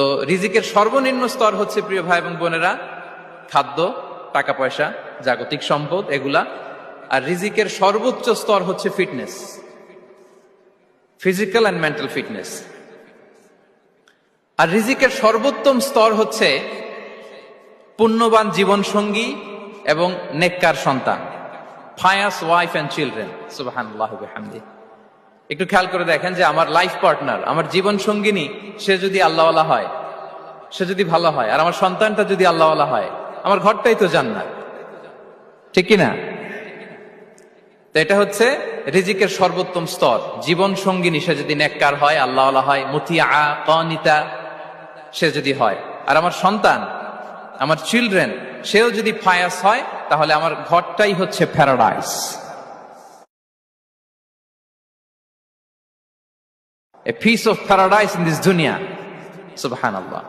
তো রিজিকের সর্বনিম্ন স্তর হচ্ছে প্রিয় ভাই এবং বোনেরা খাদ্য, টাকা পয়সা, জাগতিক সম্পদ এগুলা। আর রিজিকের সর্বোচ্চ স্তর হচ্ছে fitness, physical and mental fitness. আর রিজিকের সর্বোত্তম স্তর হচ্ছে পুণ্যবান জীবন সঙ্গী এবং নেককার সন্তান, ফায়াস ওয়াইফ অ্যান্ড চিলড্রেন। সুবহানাল্লাহি ওয়া বিহামদিহি। একটু খেয়াল করে দেখেন যে আমার লাইফ পার্টনার, আমার জীবন সঙ্গিনী, সে যদি আল্লাহওয়ালা হয়, সে যদি ভালো হয়, আর আমার সন্তানটা যদি আল্লাহওয়ালা হয়, আমার ঘরটাই তো জান্নাত, ঠিক কি না? তো এটা হচ্ছে রিজিকের সর্বোত্তম স্তর। জীবন সঙ্গিনী সে যদি নেককার হয়, আল্লাহওয়ালা হয়, মুতিয়া কানিতা সে যদি হয়, আর আমার সন্তান, আমার চিলড্রেন, সেও যদি ফায়াস হয়, তাহলে আমার ঘরটাই হচ্ছে paradise. A piece of paradise in this dunya. Subhanallah.